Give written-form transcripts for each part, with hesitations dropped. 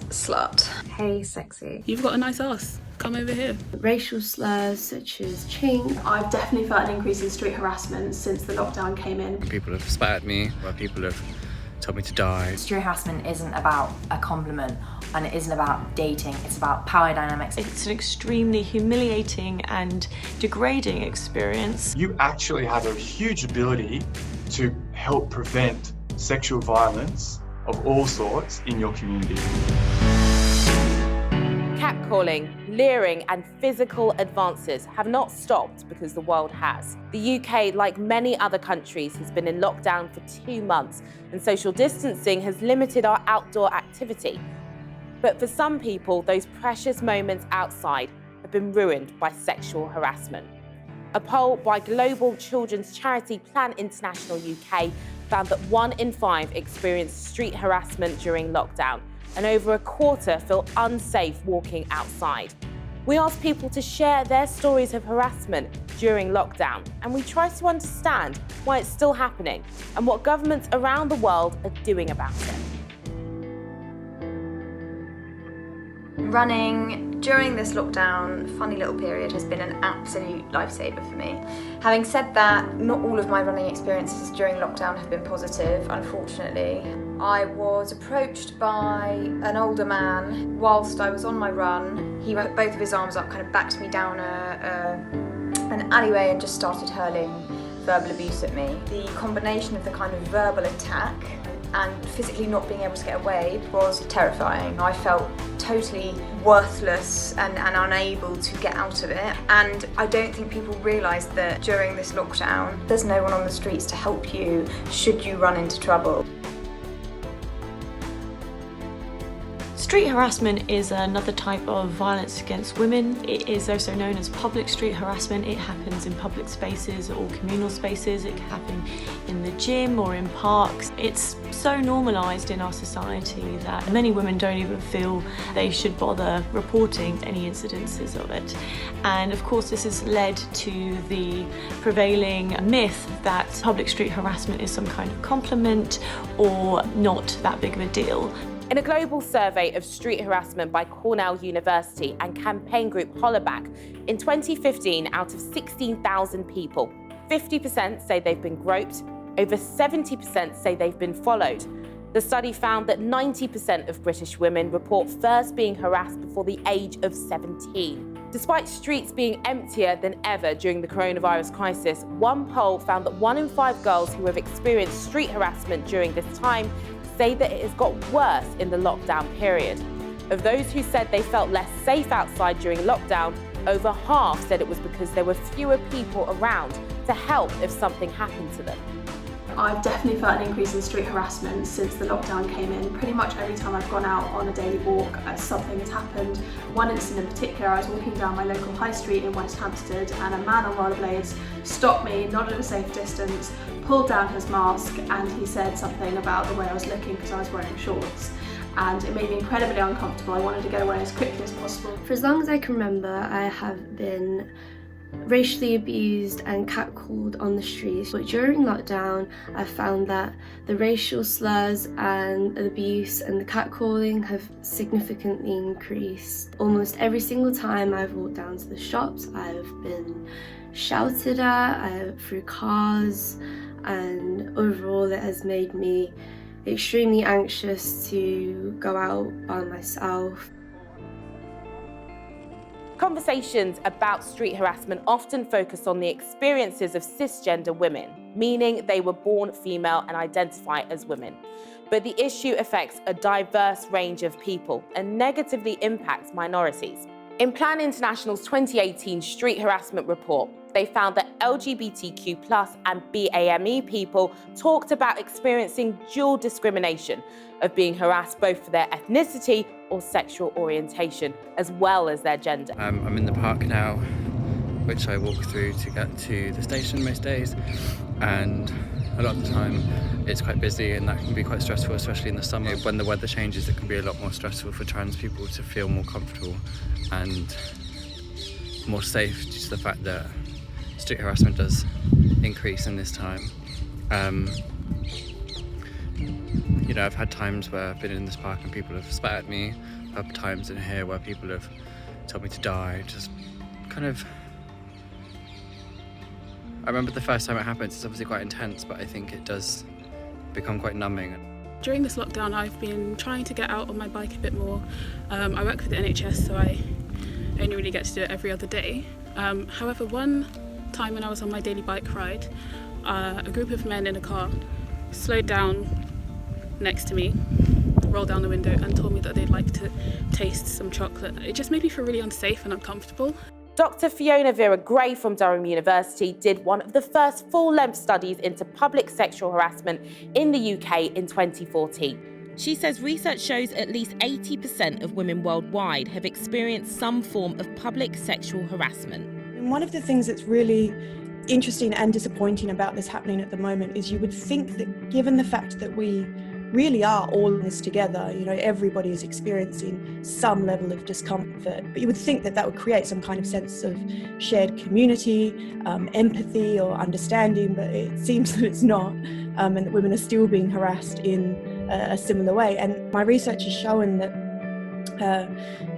Slut. Hey, sexy. You've got a nice ass. Come over here. Racial slurs such as chink. I've definitely felt an increase in street harassment since the lockdown came in. People have spat at me, where people have told me to die. Street harassment isn't about a compliment and it isn't about dating, it's about power dynamics. It's an extremely humiliating and degrading experience. You actually have a huge ability to help prevent sexual violence of all sorts in your community. Catcalling, leering and physical advances have not stopped because the world has. The UK, like many other countries, has been in lockdown for 2 months and social distancing has limited our outdoor activity. But for some people, those precious moments outside have been ruined by sexual harassment. A poll by global children's charity Plan International UK found that 1 in 5 experienced street harassment during lockdown, and over a quarter feel unsafe walking outside. We asked people to share their stories of harassment during lockdown, and we try to understand why it's still happening and what governments around the world are doing about it. Running during this lockdown, funny little period, has been an absolute lifesaver for me. Having said that, not all of my running experiences during lockdown have been positive, unfortunately. I was approached by an older man whilst I was on my run. He put both of his arms up, kind of backed me down an alleyway and just started hurling verbal abuse at me. The combination of the kind of verbal attack and physically not being able to get away was terrifying. I felt totally worthless and unable to get out of it. And I don't think people realise that during this lockdown, there's no one on the streets to help you should you run into trouble. Street harassment is another type of violence against women. It is also known as public street harassment. It happens in public spaces or communal spaces. It can happen in the gym or in parks. It's so normalised in our society that many women don't even feel they should bother reporting any incidences of it. And of course this has led to the prevailing myth that public street harassment is some kind of compliment or not that big of a deal. In a global survey of street harassment by Cornell University and campaign group Hollaback, in 2015, out of 16,000 people, 50% say they've been groped, over 70% say they've been followed. The study found that 90% of British women report first being harassed before the age of 17. Despite streets being emptier than ever during the coronavirus crisis, one poll found that 1 in 5 girls who have experienced street harassment during this time say that it has got worse in the lockdown period. Of those who said they felt less safe outside during lockdown, over half said it was because there were fewer people around to help if something happened to them. I've definitely felt an increase in street harassment since the lockdown came in. Pretty much every time I've gone out on a daily walk, something has happened. One incident in particular, I was walking down my local high street in West Hampstead and a man on rollerblades stopped me, not at a safe distance, pulled down his mask and he said something about the way I was looking because I was wearing shorts. And it made me incredibly uncomfortable. I wanted to get away as quickly as possible. For as long as I can remember, I have been racially abused and catcalled on the streets. But during lockdown, I found that the racial slurs and the abuse and the catcalling have significantly increased. Almost every single time I've walked down to the shops, I've been shouted at through cars, and overall it has made me extremely anxious to go out by myself. Conversations about street harassment often focus on the experiences of cisgender women, meaning they were born female and identify as women. But the issue affects a diverse range of people and negatively impacts minorities. In Plan International's 2018 street harassment report, they found that LGBTQ+ and BAME people talked about experiencing dual discrimination of being harassed both for their ethnicity or sexual orientation, as well as their gender. I'm in the park now, which I walk through to get to the station most days, and a lot of the time it's quite busy and that can be quite stressful, especially in the summer. When the weather changes, it can be a lot more stressful for trans people to feel more comfortable and more safe due to the fact that street harassment does increase in this time. I've had times where I've been in this park and people have spat at me. I've had times in here where people have told me to die. Just kind of... I remember the first time it happened, it's obviously quite intense, but I think it does become quite numbing. During this lockdown, I've been trying to get out on my bike a bit more. I work for the NHS, so I only really get to do it every other day. However, one time when I was on my daily bike ride, a group of men in a car slowed down next to me, rolled down the window and told me that they'd like to taste some chocolate. It just made me feel really unsafe and uncomfortable. Dr. Fiona Vera Gray from Durham University did one of the first full-length studies into public sexual harassment in the UK in 2014. She says research shows at least 80% of women worldwide have experienced some form of public sexual harassment. And one of the things that's really interesting and disappointing about this happening at the moment is you would think that given the fact that we really are all in this together, everybody is experiencing some level of discomfort, but you would think that that would create some kind of sense of shared community, empathy or understanding, but it seems that it's not, and that women are still being harassed in a similar way. And my research has shown that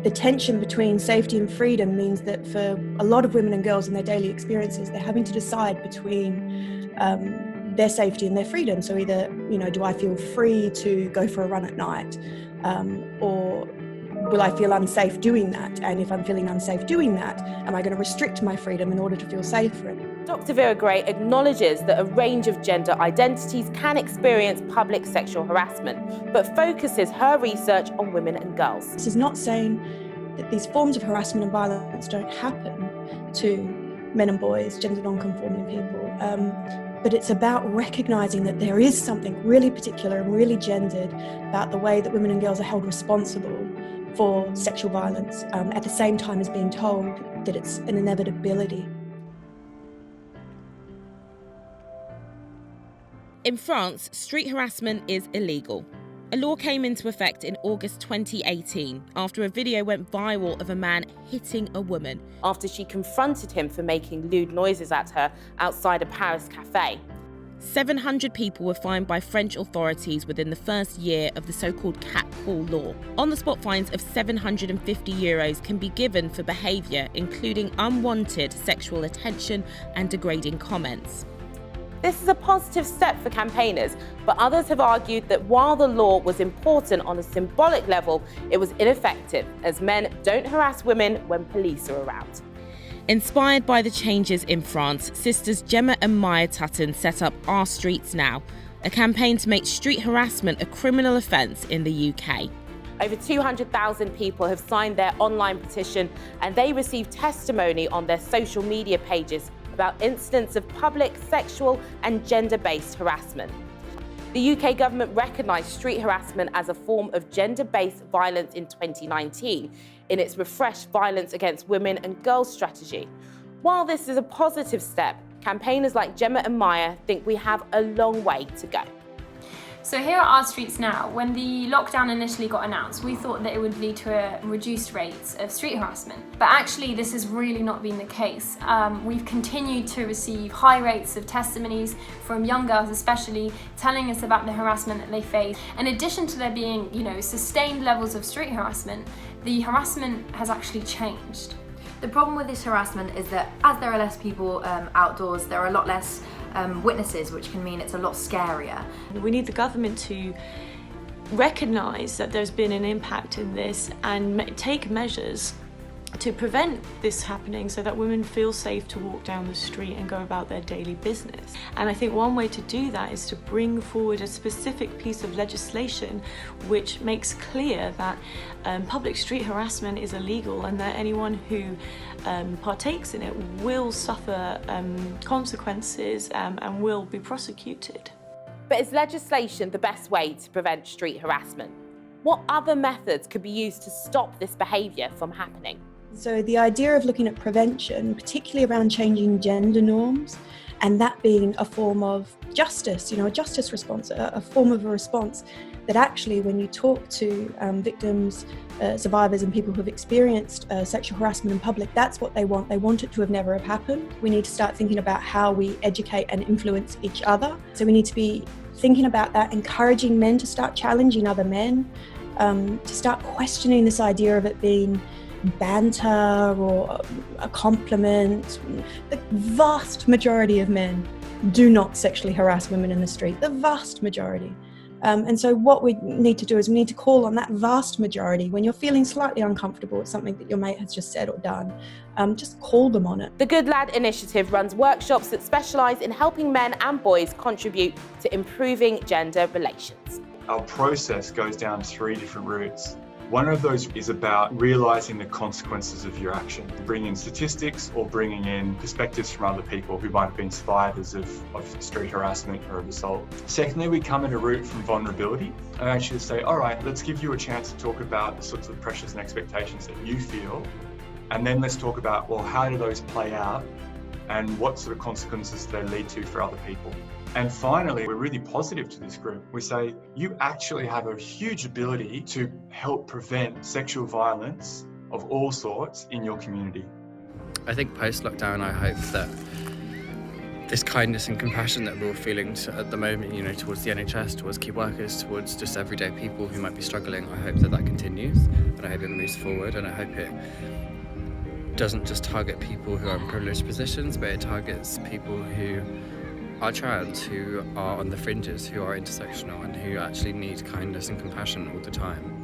the tension between safety and freedom means that for a lot of women and girls in their daily experiences, they're having to decide between their safety and their freedom. So either, do I feel free to go for a run at night, or will I feel unsafe doing that? And if I'm feeling unsafe doing that, am I going to restrict my freedom in order to feel safer? Dr. Vera Gray acknowledges that a range of gender identities can experience public sexual harassment, but focuses her research on women and girls. This is not saying that these forms of harassment and violence don't happen to men and boys, gender non-conforming people, but it's about recognising that there is something really particular and really gendered about the way that women and girls are held responsible for sexual violence, at the same time as being told that it's an inevitability. In France, street harassment is illegal. A law came into effect in August 2018 after a video went viral of a man hitting a woman after she confronted him for making lewd noises at her outside a Paris cafe. 700 people were fined by French authorities within the first year of the so-called catcall law. On-the-spot fines of €750 can be given for behaviour including unwanted sexual attention and degrading comments. This is a positive step for campaigners, but others have argued that while the law was important on a symbolic level, it was ineffective, as men don't harass women when police are around. Inspired by the changes in France, sisters Gemma and Maya Tutton set up Our Streets Now, a campaign to make street harassment a criminal offence in the UK. Over 200,000 people have signed their online petition, and they received testimony on their social media pages about incidents of public sexual and gender-based harassment. The UK government recognised street harassment as a form of gender-based violence in 2019 in its refreshed Violence Against Women and Girls strategy. While this is a positive step, campaigners like Gemma and Maya think we have a long way to go. So here at Our Streets Now, when the lockdown initially got announced, we thought that it would lead to a reduced rates of street harassment. But actually, this has really not been the case. We've continued to receive high rates of testimonies from young girls especially, telling us about the harassment that they face. In addition to there being, sustained levels of street harassment, the harassment has actually changed. The problem with this harassment is that as there are less people outdoors, there are a lot less witnesses, which can mean it's a lot scarier. We need the government to recognise that there's been an impact in this and take measures to prevent this happening so that women feel safe to walk down the street and go about their daily business. And I think one way to do that is to bring forward a specific piece of legislation which makes clear that public street harassment is illegal and that anyone who partakes in it will suffer consequences and will be prosecuted. But is legislation the best way to prevent street harassment? What other methods could be used to stop this behaviour from happening? So the idea of looking at prevention, particularly around changing gender norms, and that being a form of justice, a justice response, a form of a response that actually when you talk to victims, survivors and people who have experienced sexual harassment in public, that's what they want. They want it to have never have happened. We need to start thinking about how we educate and influence each other. So we need to be thinking about that, encouraging men to start challenging other men, to start questioning this idea of it being banter or a compliment. The vast majority of men do not sexually harass women in the street, the vast majority. And so what we need to do is we need to call on that vast majority. When you're feeling slightly uncomfortable at something that your mate has just said or done, just call them on it. The Good Lad Initiative runs workshops that specialise in helping men and boys contribute to improving gender relations. Our process goes down 3 different routes. One of those is about realising the consequences of your action, bringing in statistics or bringing in perspectives from other people who might have been survivors of street harassment or of assault. Secondly, we come at a route from vulnerability and actually say, all right, let's give you a chance to talk about the sorts of pressures and expectations that you feel. And then let's talk about, well, how do those play out and what sort of consequences do they lead to for other people? And finally, we're really positive to this group. We say, you actually have a huge ability to help prevent sexual violence of all sorts in your community. I think post-lockdown, I hope that this kindness and compassion that we're all feeling at the moment, you know, towards the NHS, towards key workers, towards just everyday people who might be struggling, I hope that that continues, and I hope it moves forward, and I hope it doesn't just target people who are in privileged positions, but it targets people who are trans, who are on the fringes, who are intersectional, and who actually need kindness and compassion all the time.